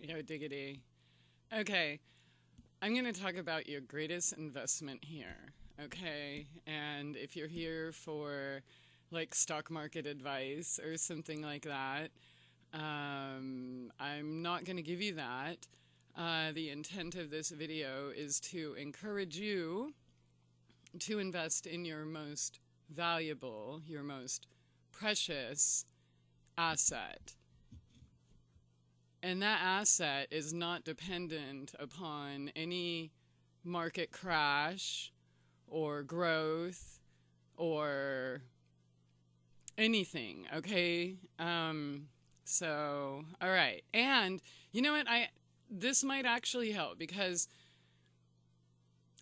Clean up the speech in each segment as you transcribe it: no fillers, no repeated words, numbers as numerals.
Yo, diggity. Okay, I'm going to talk about your greatest investment here. Okay, and if you're here for like stock market advice or something like that, I'm not going to give you that. The intent of this video is to encourage you to invest in your most valuable, your most precious asset. And that asset is not dependent upon any market crash or growth or anything, okay? All right. And you know what? This might actually help because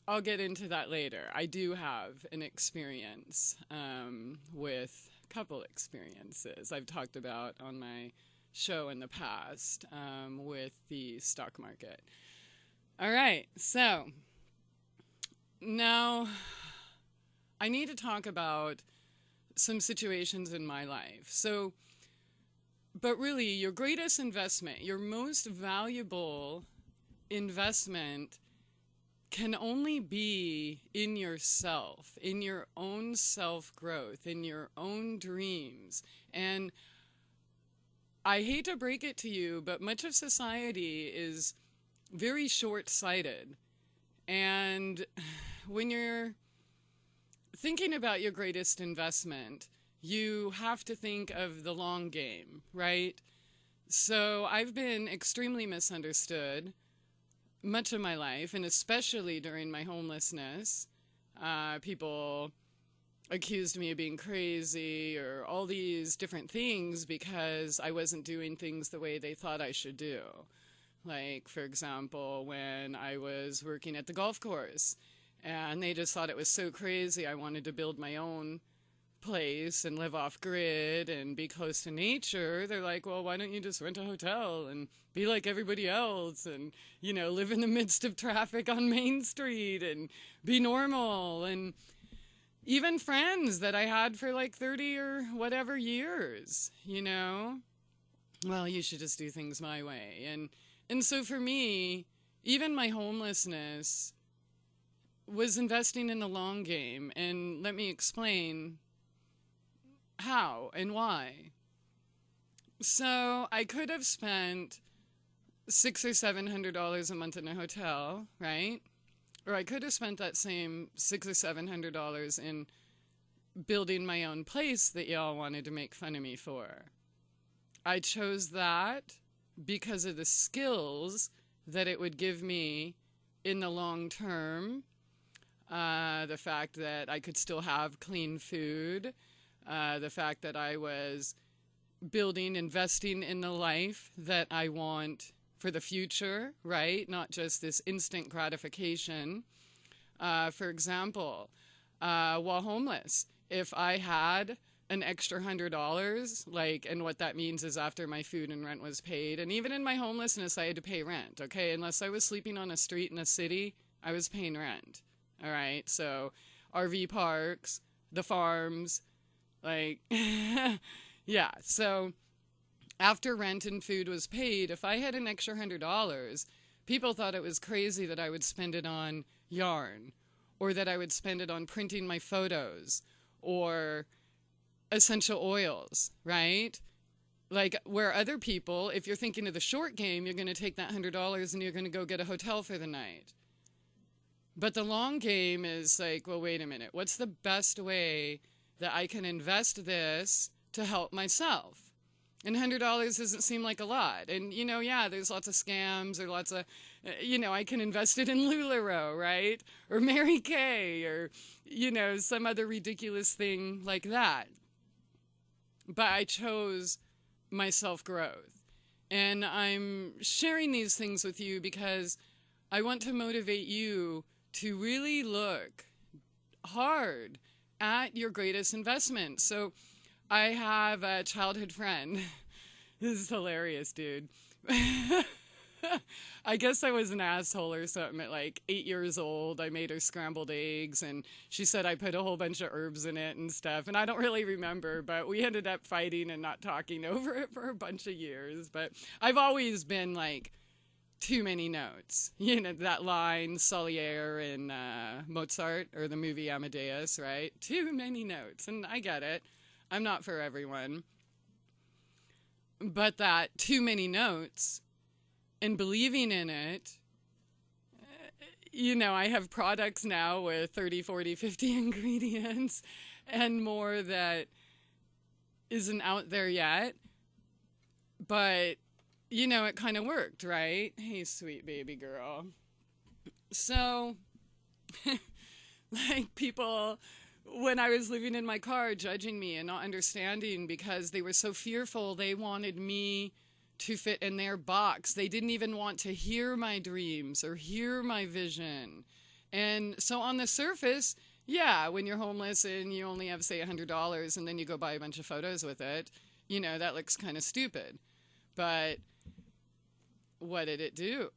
I'll get into that later. I do have an experience with a couple experiences I've talked about on my show in the past with the stock market. All right, so now I need to talk about some situations in my life. But really, your greatest investment, your most valuable investment can only be in yourself, in your own self-growth, in your own dreams. And I hate to break it to you, but much of society is very short-sighted. And when you're thinking about your greatest investment, you have to think of the long game, right? So I've been extremely misunderstood much of my life, and especially during my homelessness. People accused me of being crazy or all these different things because I wasn't doing things the way they thought I should do. Like, for example, when I was working at the golf course and they just thought it was so crazy I wanted to build my own place and live off grid and be close to nature. They're like, well, why don't you just rent a hotel and be like everybody else and, you know, live in the midst of traffic on Main Street and be normal. And even friends that I had for like 30 or whatever years, you know, well, you should just do things my way. And so for me, even my homelessness was investing in the long game. And let me explain how and why. So I could have spent $600 or $700 a month in a hotel, right? Or I could have spent that same $600 or $700 in building my own place that y'all wanted to make fun of me for. I chose that because of the skills that it would give me in the long term. The fact that I could still have clean food. The fact that I was investing in the life that I want for the future, right? Not just this instant gratification. For example, while homeless, if I had an extra $100, like, and what that means is after my food and rent was paid, and even in my homelessness, I had to pay rent, okay? Unless I was sleeping on a street in a city, I was paying rent, all right? So RV parks, the farms, like, yeah, so after rent and food was paid, if I had an extra $100, people thought it was crazy that I would spend it on yarn or that I would spend it on printing my photos or essential oils, right? Like where other people, if you're thinking of the short game, you're going to take that $100 and you're going to go get a hotel for the night. But the long game is like, well, wait a minute. What's the best way that I can invest this to help myself? And $100 doesn't seem like a lot. And, you know, yeah, there's lots of scams or lots of, you know, I can invest it in LuLaRoe, right? Or Mary Kay or, you know, some other ridiculous thing like that. But I chose my self-growth. And I'm sharing these things with you because I want to motivate you to really look hard at your greatest investment. So I have a childhood friend. This is hilarious, dude. I guess I was an asshole or something at like 8 years old. I made her scrambled eggs and she said I put a whole bunch of herbs in it and stuff. And I don't really remember, but we ended up fighting and not talking over it for a bunch of years. But I've always been like too many notes. You know, that line, Salieri in Mozart, or the movie Amadeus, right? Too many notes. And I get it. I'm not for everyone. But that too many notes and believing in it, you know, I have products now with 30, 40, 50 ingredients and more that isn't out there yet. But, you know, it kind of worked, right? Hey, sweet baby girl. So, like, people, when I was living in my car, judging me and not understanding because they were so fearful, they wanted me to fit in their box. They didn't even want to hear my dreams or hear my vision. And so on the surface, yeah, when you're homeless and you only have, say, $100 and then you go buy a bunch of photos with it, you know, that looks kind of stupid. But what did it do?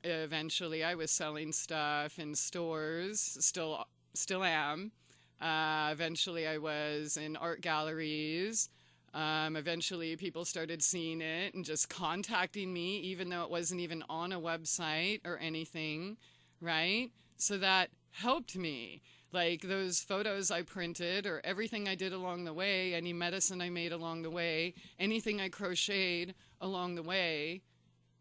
Eventually, I was selling stuff in stores, still am. Eventually, I was in art galleries. Eventually, people started seeing it and just contacting me, even though it wasn't even on a website or anything, right? So that helped me. Like those photos I printed or everything I did along the way, any medicine I made along the way, anything I crocheted along the way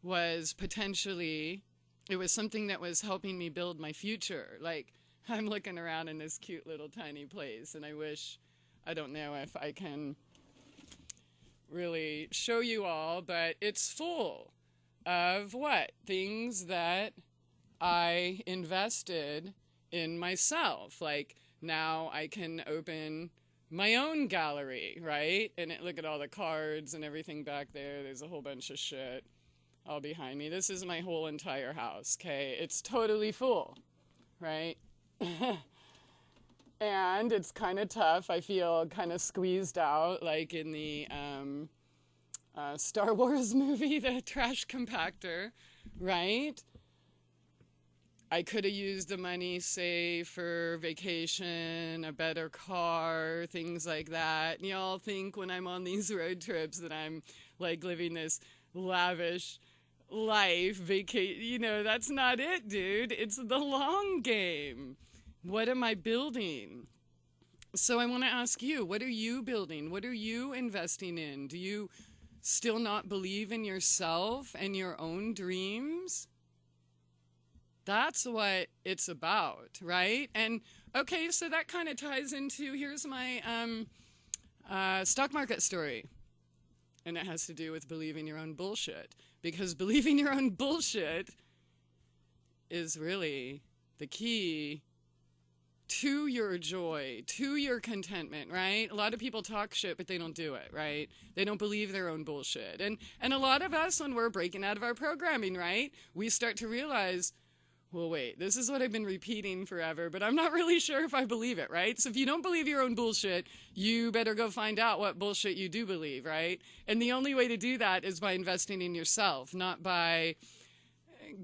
was potentially, it was something that was helping me build my future. Like, I'm looking around in this cute little tiny place and I wish, I don't know if I can really show you all, but it's full of what? Things that I invested in myself. Like now I can open my own gallery, right? And look at all the cards and everything back there. There's a whole bunch of shit all behind me. This is my whole entire house, okay? It's totally full, right? And it's kind of tough. I feel kind of squeezed out, like in the Star Wars movie, the trash compactor, right? I could have used the money, say, for vacation, a better car, things like that. And y'all think when I'm on these road trips that I'm like living this lavish life, you know, that's not it, dude. It's the long game. What am I building? So I want to ask you, what are you building? What are you investing in? Do you still not believe in yourself and your own dreams? That's what it's about, right? And okay, so that kind of ties into, here's my stock market story. And it has to do with believing your own bullshit. Because believing your own bullshit is really the key to your joy, to your contentment, right? A lot of people talk shit, but they don't do it, right? They don't believe their own bullshit. And a lot of us, when we're breaking out of our programming, right, we start to realize, well, wait, this is what I've been repeating forever, but I'm not really sure if I believe it, right? So if you don't believe your own bullshit, you better go find out what bullshit you do believe, right? And the only way to do that is by investing in yourself, not by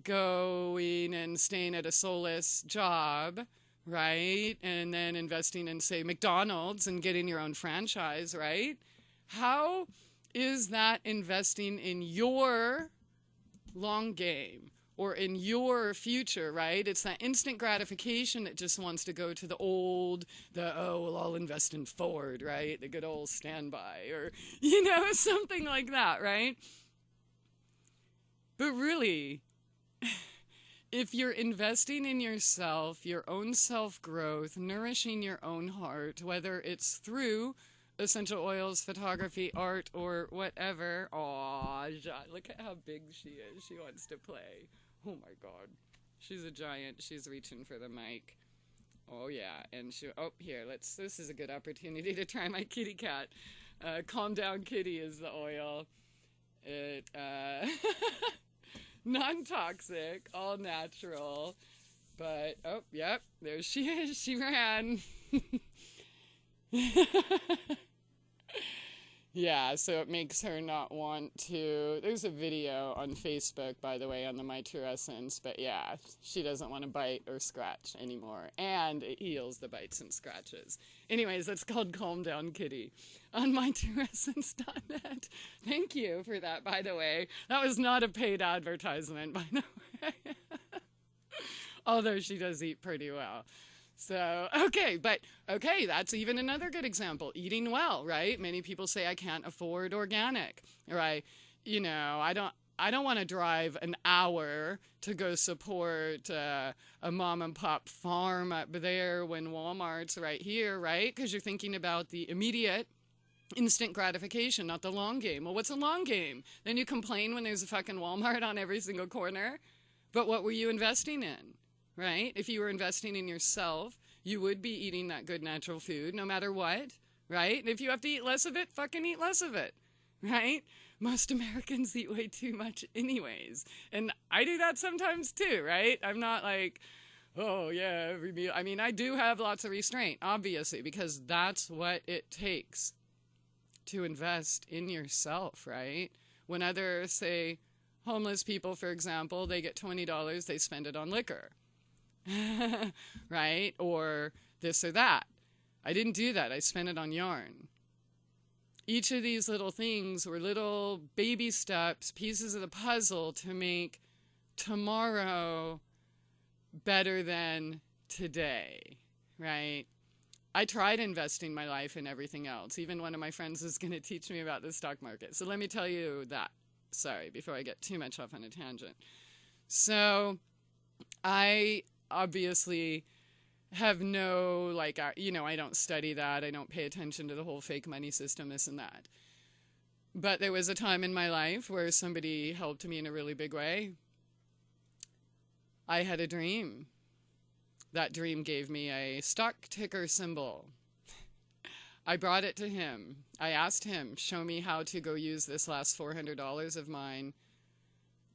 going and staying at a soulless job, right? And then investing in, say, McDonald's and getting your own franchise, right? How is that investing in your long game or in your future, right? It's that instant gratification that just wants to go to the old, oh, well, I'll invest in Ford, right? The good old standby, or, you know, something like that, right? But really, if you're investing in yourself, your own self-growth, nourishing your own heart, whether it's through essential oils, photography, art, or whatever. Aw, look at how big she is. She wants to play. Oh my God. She's a giant. She's reaching for the mic. Oh yeah. And here, this is a good opportunity to try my kitty cat. Calm Down Kitty is the oil. It, non-toxic, all natural, but, oh, yep, there she is, she ran. Yeah, so it makes her not want to. There's a video on Facebook, by the way, on the My True Essence, but yeah, she doesn't want to bite or scratch anymore. And it heals the bites and scratches. Anyways, that's called Calm Down Kitty on mytrueessence.net. Thank you for that, by the way. That was not a paid advertisement, by the way. Although she does eat pretty well. So, okay, that's even another good example. Eating well, right? Many people say I can't afford organic, right? I don't want to drive an hour to go support a mom and pop farm up there when Walmart's right here, right? Because you're thinking about the immediate instant gratification, not the long game. Well, what's a long game? Then you complain when there's a fucking Walmart on every single corner. But what were you investing in? Right? If you were investing in yourself, you would be eating that good natural food no matter what, right? And if you have to eat less of it, fucking eat less of it, right? Most Americans eat way too much anyways. And I do that sometimes too, right? I'm not like, oh yeah, every meal. I mean, I do have lots of restraint, obviously, because that's what it takes to invest in yourself, right? When others say, homeless people, for example, they get $20, they spend it on liquor. Right? Or this or that. I didn't do that. I spent it on yarn. Each of these little things were little baby steps, pieces of the puzzle to make tomorrow better than today, right? I tried investing my life in everything else. Even one of my friends was going to teach me about the stock market. So let me tell you that. Sorry, before I get too much off on a tangent. So I obviously have no, I don't study that. I don't pay attention to the whole fake money system, this and that. But there was a time in my life where somebody helped me in a really big way. I had a dream. That dream gave me a stock ticker symbol. I brought it to him. I asked him, show me how to go use this last $400 of mine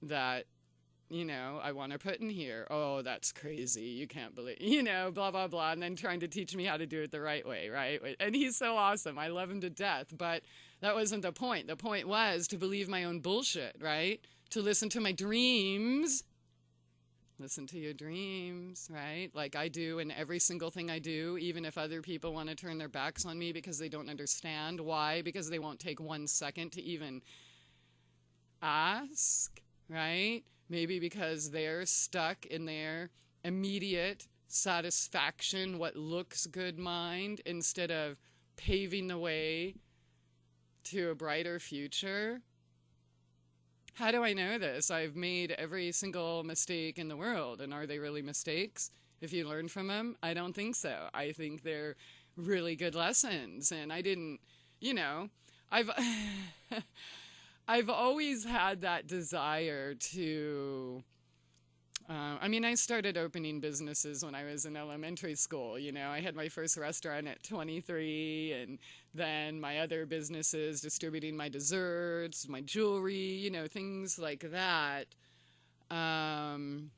that I want to put in here. Oh, that's crazy. You can't believe, blah, blah, blah. And then trying to teach me how to do it the right way, right? And he's so awesome. I love him to death. But that wasn't the point. The point was to believe my own bullshit, right? To listen to my dreams. Listen to your dreams, right? Like I do in every single thing I do, even if other people want to turn their backs on me because they don't understand. Why? Because they won't take 1 second to even ask, right? Maybe because they're stuck in their immediate satisfaction, what looks good mind, instead of paving the way to a brighter future. How do I know this? I've made every single mistake in the world. And are they really mistakes? If you learn from them, I don't think so. I think they're really good lessons. And I didn't, I've I've always had that desire to, I started opening businesses when I was in elementary school. I had my first restaurant at 23, and then my other businesses, distributing my desserts, my jewelry, things like that. And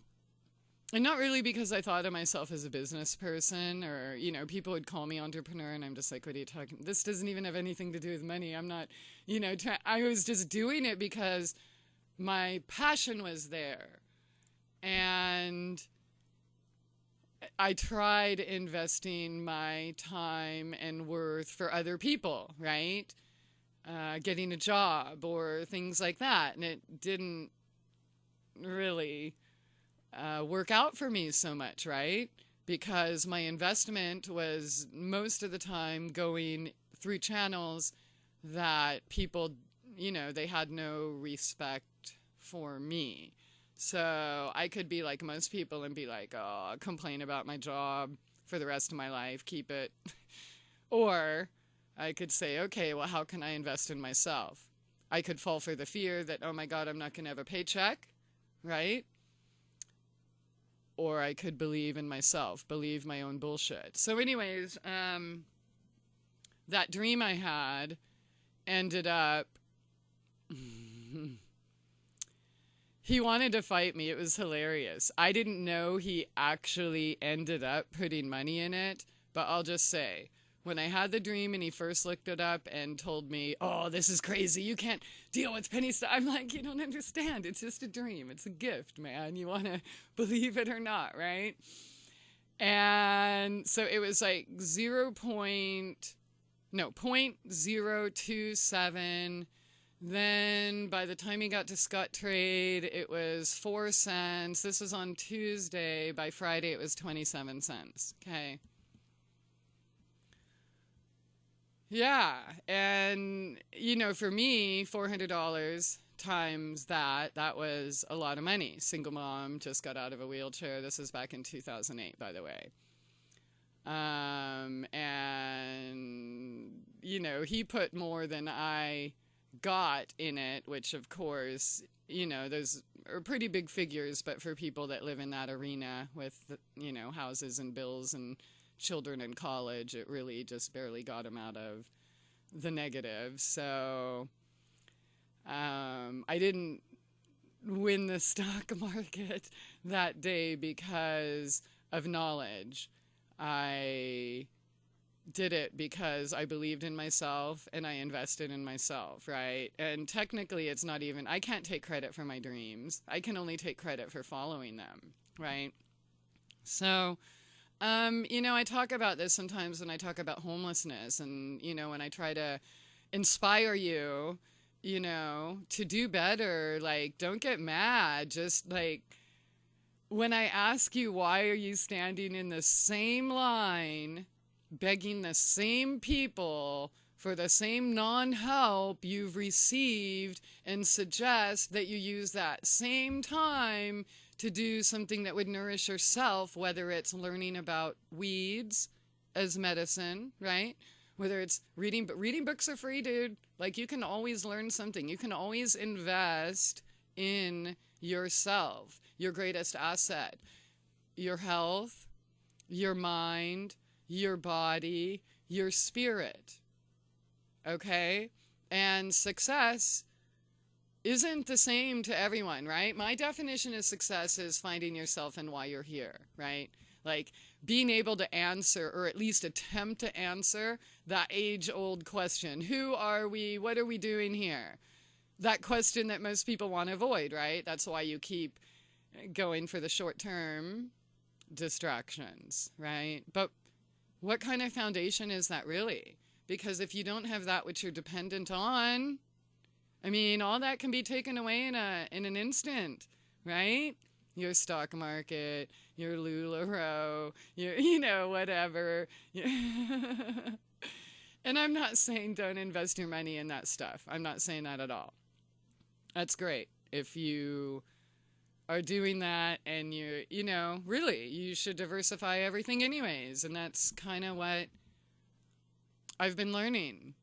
not really because I thought of myself as a business person or, people would call me entrepreneur and I'm just like, what are you talking? This doesn't even have anything to do with money. I'm not, I was just doing it because my passion was there. And I tried investing my time and worth for other people, right? Getting a job or things like that. And it didn't really work out for me so much, right? Because my investment was most of the time going through channels that people, they had no respect for me. So I could be like most people and be like, oh, complain about my job for the rest of my life, keep it. Or I could say, okay, well, how can I invest in myself? I could fall for the fear that, oh my God, I'm not going to have a paycheck, right? Or I could believe in myself, believe my own bullshit. So anyways, that dream I had ended up, he wanted to fight me. It was hilarious. I didn't know he actually ended up putting money in it, but I'll just say, when I had the dream and he first looked it up and told me, oh, this is crazy, you can't deal with penny stock. I'm like, you don't understand. It's just a dream. It's a gift, man. You want to believe it or not, right? And so it was like 0.027. Then by the time he got to Scottrade, it was 4 cents. This was on Tuesday. By Friday, it was 27 cents. Okay. Yeah. And, you know, for me, $400 times that was a lot of money. Single mom, just got out of a wheelchair. This was back in 2008, by the way. And, you know, he put more than I got in it, which of course, you know, those are pretty big figures, but for people that live in that arena with, you know, houses and bills and children in college, it really just barely got them out of the negative. So I didn't win the stock market that day because of knowledge. I did it because I believed in myself and I invested in myself, right? And technically it's not even, I can't take credit for my dreams. I can only take credit for following them, right? So, you know, I talk about this sometimes when I talk about homelessness and, you know, when I try to inspire you, you know, to do better, like, don't get mad. Just like, when I ask you, why are you standing in the same line begging the same people for the same non-help you've received, and suggest that you use that same time to do something that would nourish yourself, whether it's learning about weeds as medicine, right? Whether it's reading, but reading books are free, dude. Like, you can always learn something. You can always invest in yourself, your greatest asset, your health, your mind, your body, your spirit, okay? And success isn't the same to everyone, right? My definition of success is finding yourself and why you're here, right? Like, being able to answer, or at least attempt to answer, that age-old question. Who are we? What are we doing here? That question that most people want to avoid, right? That's why you keep going for the short-term distractions, right? But what kind of foundation is that really? Because if you don't have that which you're dependent on, I mean, all that can be taken away in an instant, right? Your stock market, your LuLaRoe, your, you know, whatever. And I'm not saying don't invest your money in that stuff. I'm not saying that at all. That's great. If you are doing that and you know, really, you should diversify everything anyways. And that's kind of what I've been learning.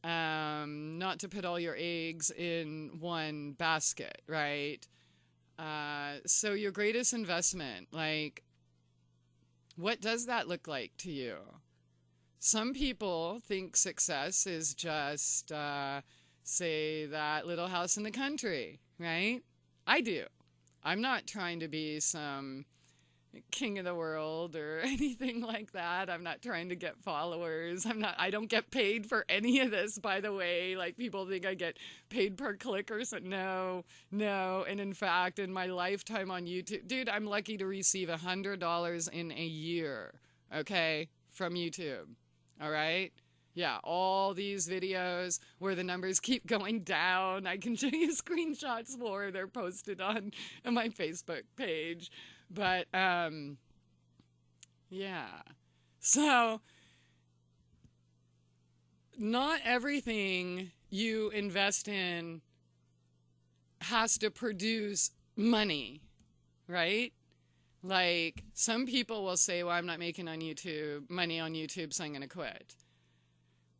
Not to put all your eggs in one basket, right? So your greatest investment, like, what does that look like to you? Some people think success is just, say, that little house in the country, right? I do. I'm not trying to be some king of the world or anything like that. I'm not trying to get followers. I don't get paid for any of this, by the way. Like, people think I get paid per click or something. No. And in fact, in my lifetime on YouTube, dude, I'm lucky to receive $100 in a year, okay, from YouTube. All right? Yeah, all these videos where the numbers keep going down. I can show you screenshots for. They're posted on my Facebook page. But, yeah. So, not everything you invest in has to produce money, right? Like, some people will say, well, I'm not making money on YouTube, so I'm going to quit.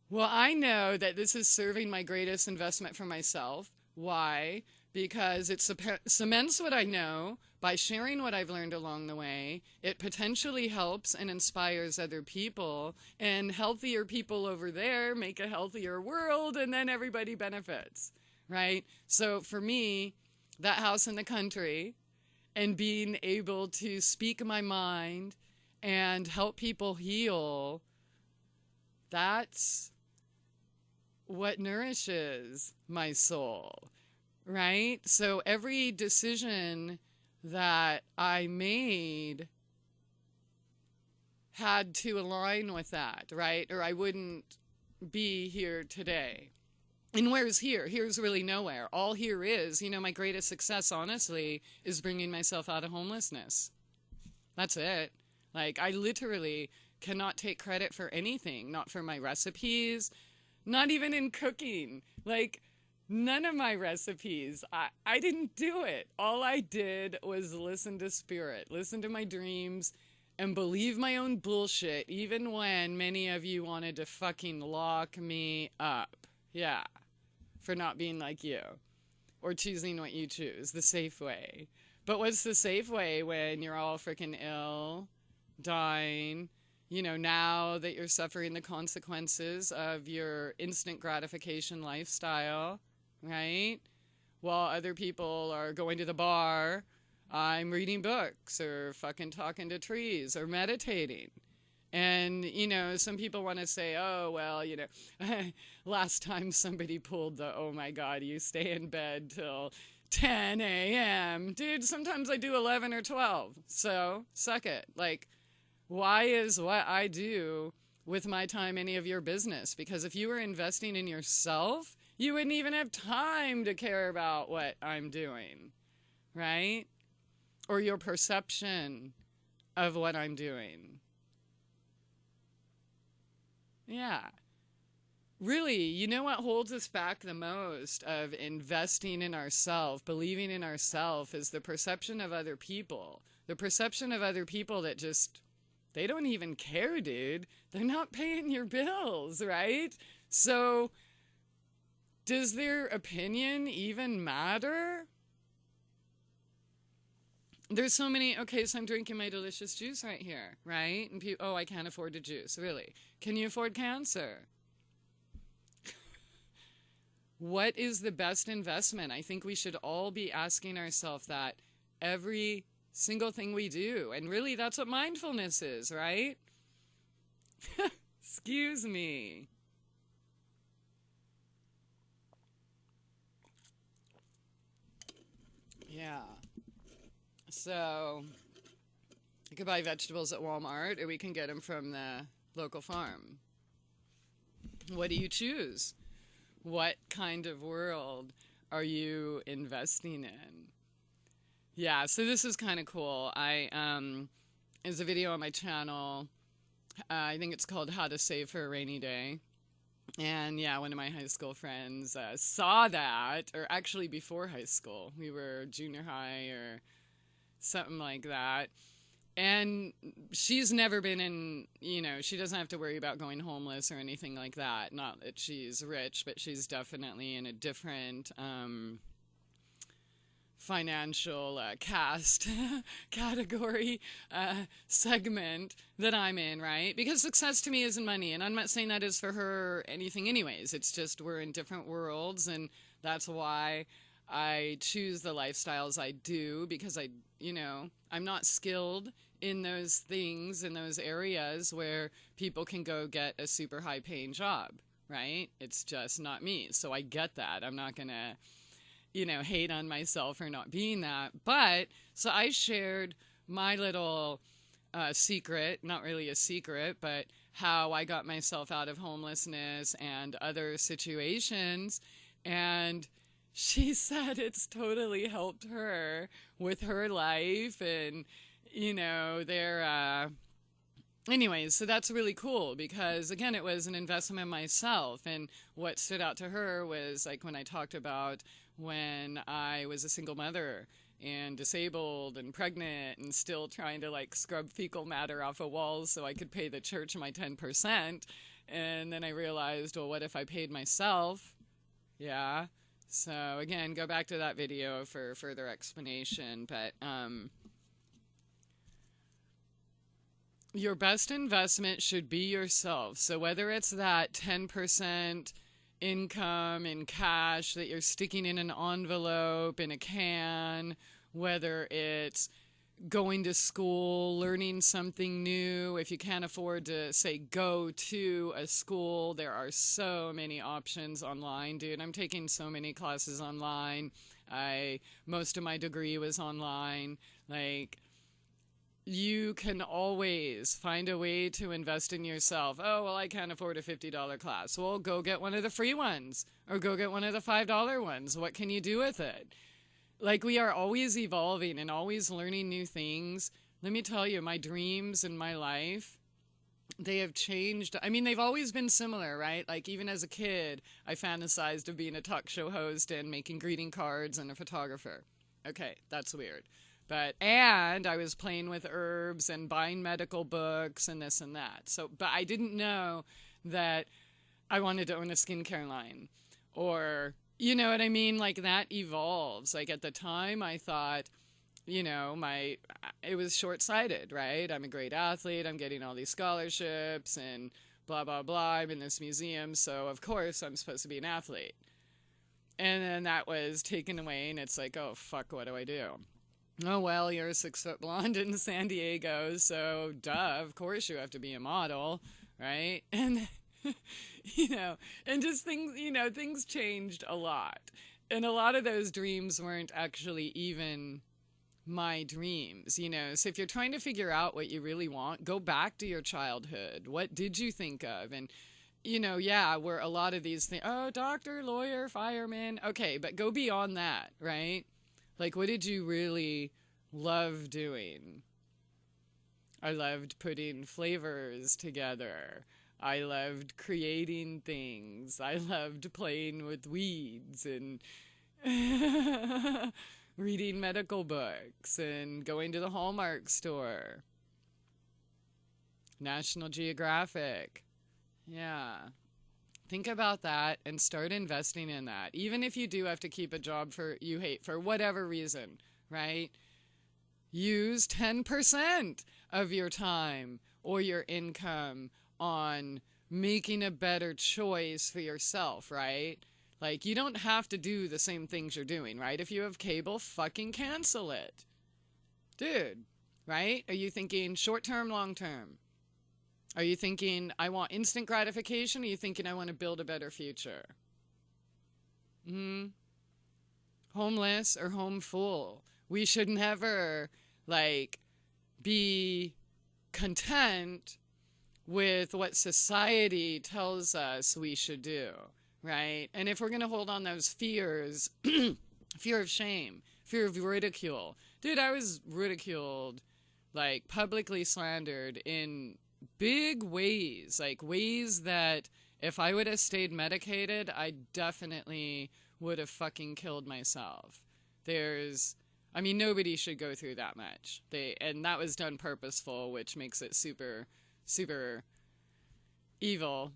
Well, I know that this is serving my greatest investment for myself. Why? Because it cements what I know by sharing what I've learned along the way. It potentially helps and inspires other people, and healthier people over there make a healthier world, and then everybody benefits, right? So for me, that house in the country and being able to speak my mind and help people heal That's what nourishes my soul, right? So every decision that I made had to align with that, right? Or I wouldn't be here today. And where's here? Here's really nowhere. All here is, my greatest success, honestly, is bringing myself out of homelessness. That's it. Like, I literally cannot take credit for anything, not for my recipes, not even in cooking. Like, none of my recipes, I didn't do it. All I did was listen to spirit, listen to my dreams, and believe my own bullshit, even when many of you wanted to fucking lock me up. Yeah. For not being like you. Or choosing what you choose, the safe way. But what's the safe way when you're all freaking ill, dying, now that you're suffering the consequences of your instant gratification lifestyle, right? While other people are going to the bar, I'm reading books or fucking talking to trees or meditating. And, some people want to say, oh, well, last time somebody pulled the, oh my God, you stay in bed till 10 a.m. Dude, sometimes I do 11 or 12. So, suck it. Like, why is what I do with my time any of your business? Because if you were investing in yourself, you wouldn't even have time to care about what I'm doing, right? Or your perception of what I'm doing. Yeah. Really, what holds us back the most of investing in ourselves, believing in ourselves, is the perception of other people. The perception of other people that just, they don't even care, dude. They're not paying your bills, right? So, does their opinion even matter? There's so many, okay, so I'm drinking my delicious juice right here, right? And I can't afford a juice, really. Can you afford cancer? What is the best investment? I think we should all be asking ourselves that every single thing we do. And really, that's what mindfulness is, right? Excuse me. Yeah. So, you can buy vegetables at Walmart, or we can get them from the local farm. What do you choose? What kind of world are you investing in? Yeah, so this is kind of cool. There's a video on my channel. I think it's called How to Save for a Rainy Day. And yeah, one of my high school friends saw that, or actually before high school. We were junior high or something like that. And she's never been in, she doesn't have to worry about going homeless or anything like that. Not that she's rich, but she's definitely in a different financial caste category segment that I'm in, right? Because success to me isn't money, and I'm not saying that is for her anything anyways. It's just we're in different worlds, and that's why I choose the lifestyles I do, because I'm not skilled in those things, in those areas where people can go get a super high paying job, right? It's just not me. So I get that. I'm not going to, hate on myself for not being that. But so I shared my little secret, not really a secret, but how I got myself out of homelessness and other situations. And she said it's totally helped her with her life and, anyways, so that's really cool because, again, it was an investment in myself. And what stood out to her was, like, when I talked about when I was a single mother and disabled and pregnant and still trying to, like, scrub fecal matter off of walls so I could pay the church my 10%. And then I realized, well, what if I paid myself? Yeah. So, again, go back to that video for further explanation. But your best investment should be yourself. So whether it's that 10% income in cash that you're sticking in an envelope, in a can, whether it's going to school, learning something new. If you can't afford to, say, go to a school, there are so many options online, dude. I'm taking so many classes online. Most of my degree was online. Like, you can always find a way to invest in yourself. Oh, well, I can't afford a $50 class. Well, go get one of the free ones, or go get one of the $5 ones. What can you do with it? Like, we are always evolving and always learning new things. Let me tell you, my dreams in my life, they have changed. I mean, they've always been similar, right? Like, even as a kid, I fantasized of being a talk show host and making greeting cards and a photographer. Okay, that's weird. And I was playing with herbs and buying medical books and this and that. But I didn't know that I wanted to own a skincare line, or, you know what I mean? Like, that evolves. Like, at the time, I thought, you know, it was short-sighted, right? I'm a great athlete. I'm getting all these scholarships and blah, blah, blah. I'm in this museum. So, of course, I'm supposed to be an athlete. And then that was taken away, and it's like, oh, fuck, what do I do? Oh, well, you're a 6-foot blonde in San Diego, so duh, of course you have to be a model, right? And, you know, and just things, you know, things changed a lot. And a lot of those dreams weren't actually even my dreams, you know. So if you're trying to figure out what you really want, go back to your childhood. What did you think of? And, you know, yeah, were a lot of these things, oh, doctor, lawyer, fireman. Okay, but go beyond that, right? Like, what did you really love doing? I loved putting flavors together. I loved creating things. I loved playing with weeds and reading medical books and going to the Hallmark store. National Geographic. Yeah. Think about that and start investing in that. Even if you do have to keep a job you hate for whatever reason, right? Use 10% of your time or your income on making a better choice for yourself, right? Like, you don't have to do the same things you're doing, right? If you have cable, fucking cancel it. Dude, right? Are you thinking short-term, long-term? Are you thinking, I want instant gratification? Or are you thinking, I want to build a better future? Homeless or home full? We should never, like, be content with what society tells us we should do, right? And if we're going to hold on those fears, fear of shame, fear of ridicule. Dude, I was ridiculed, like, publicly slandered in big ways, like ways that if I would have stayed medicated, I definitely would have fucking killed myself. I mean, nobody should go through that much. And that was done purposeful, which makes it super, super evil.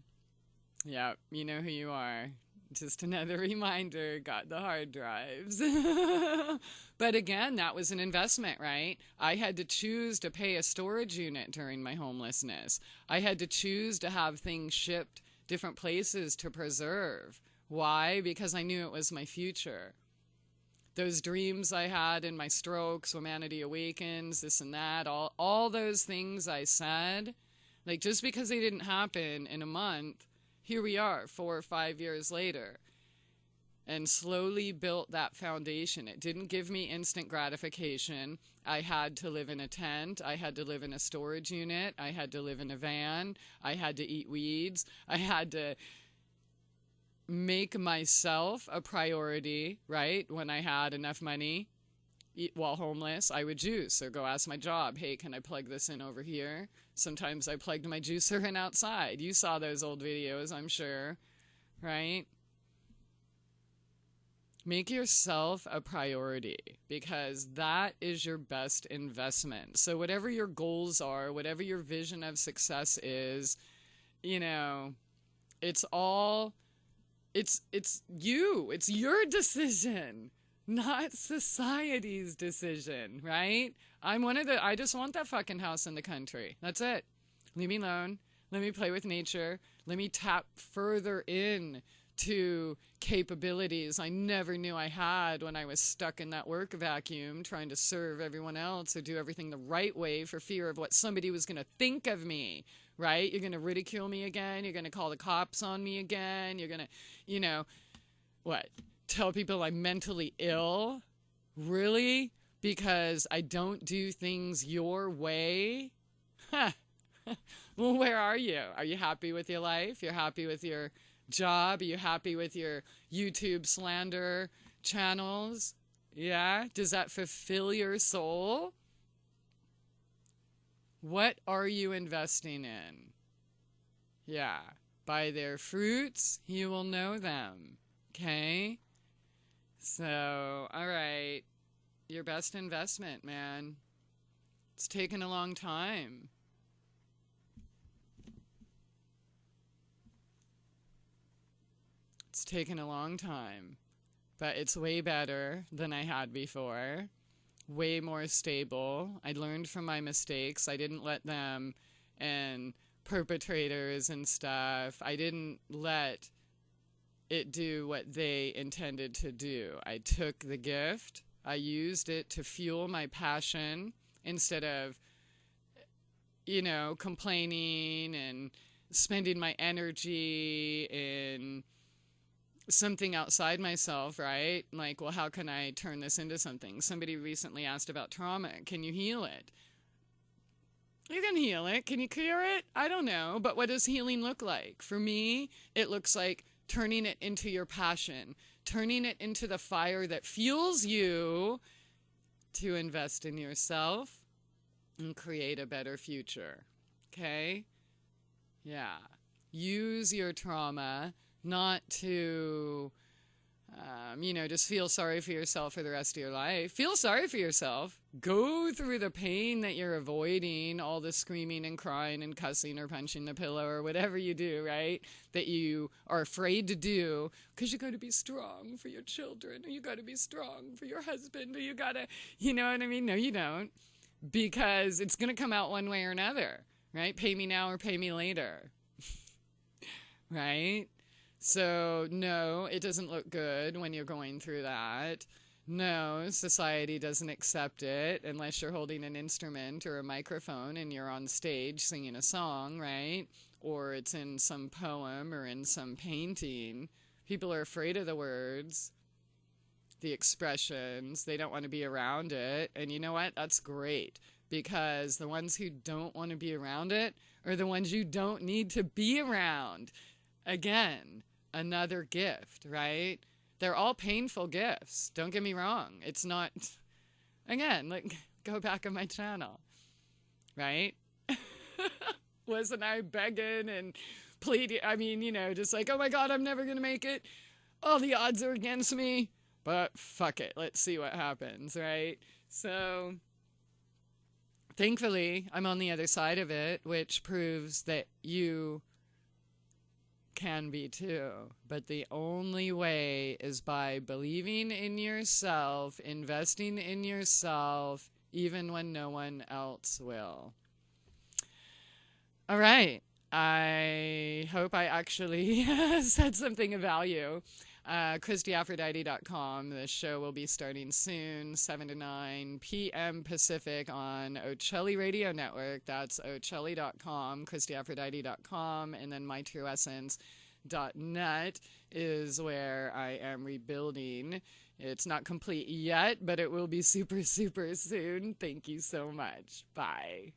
Yeah, you know who you are. Just another reminder, got the hard drives. But again, that was an investment, right? I had to choose to pay a storage unit during my homelessness. I had to choose to have things shipped different places to preserve. Why? Because I knew it was my future. Those dreams I had in my strokes, Humanity Awakens, this and that, all those things I said, like, just because they didn't happen in a month, here we are 4 or 5 years later, and slowly built that foundation. It didn't give me instant gratification. I had to live in a tent. I had to live in a storage unit. I had to live in a van. I had to eat weeds. I had to make myself a priority, right? When I had enough money, while homeless, I would juice or go ask my job, hey, can I plug this in over here? Sometimes I plugged my juicer in outside. You saw those old videos, I'm sure, right? Make yourself a priority, because that is your best investment. So whatever your goals are, whatever your vision of success is, you know, it's you. It's your decision, not society's decision, right? I just want that fucking house in the country. That's it. Leave me alone. Let me play with nature. Let me tap further in to capabilities I never knew I had when I was stuck in that work vacuum trying to serve everyone else or do everything the right way for fear of what somebody was going to think of me, right? You're going to ridicule me again. You're going to call the cops on me again. You're going to, what? Tell people I'm mentally ill? Really? Because I don't do things your way? Huh. Well, where are you? Are you happy with your life? You're happy with your job? Are you happy with your YouTube slander channels? Yeah? Does that fulfill your soul? What are you investing in? Yeah. By their fruits, you will know them. Okay? So, all right. Your best investment, man. It's taken a long time. It's taken a long time, but it's way better than I had before. Way more stable. I learned from my mistakes. I didn't let them and perpetrators and stuff. I didn't let it do what they intended to do. I took the gift. I used it to fuel my passion instead of, complaining and spending my energy in something outside myself, right? Like, well, how can I turn this into something? Somebody recently asked about trauma. Can you heal it? You can heal it. Can you cure it? I don't know. But what does healing look like? For me, it looks like turning it into your passion, turning it into the fire that fuels you to invest in yourself and create a better future. Okay? Yeah. Use your trauma not to, just feel sorry for yourself for the rest of your life. Feel sorry for yourself. Go through the pain that you're avoiding, all the screaming and crying and cussing or punching the pillow or whatever you do, right? That you are afraid to do because you got to be strong for your children, or you got to be strong for your husband, or you got to, you know what I mean? No, you don't. Because it's going to come out one way or another, right? Pay me now or pay me later, right? So, no, it doesn't look good when you're going through that. No, society doesn't accept it unless you're holding an instrument or a microphone and you're on stage singing a song, right? Or it's in some poem or in some painting. People are afraid of the words, the expressions. They don't want to be around it. And you know what? That's great, because the ones who don't want to be around it are the ones you don't need to be around. Again, another gift, right? They're all painful gifts. Don't get me wrong. It's not, again, go back on my channel, right? Wasn't I begging and pleading? I mean, just like, oh my God, I'm never going to make it. All the odds are against me, but fuck it. Let's see what happens, right? So thankfully, I'm on the other side of it, which proves that you can be too. But the only way is by believing in yourself, investing in yourself, even when no one else will. All right. I hope I actually said something of value. ChristieAphrodite.com. The show will be starting soon, 7 to 9 p.m. Pacific on Ocelli Radio Network. That's Ocelli.com, ChristieAphrodite.com, and then MyTrueEssence.net is where I am rebuilding. It's not complete yet, but it will be super, super soon. Thank you so much. Bye.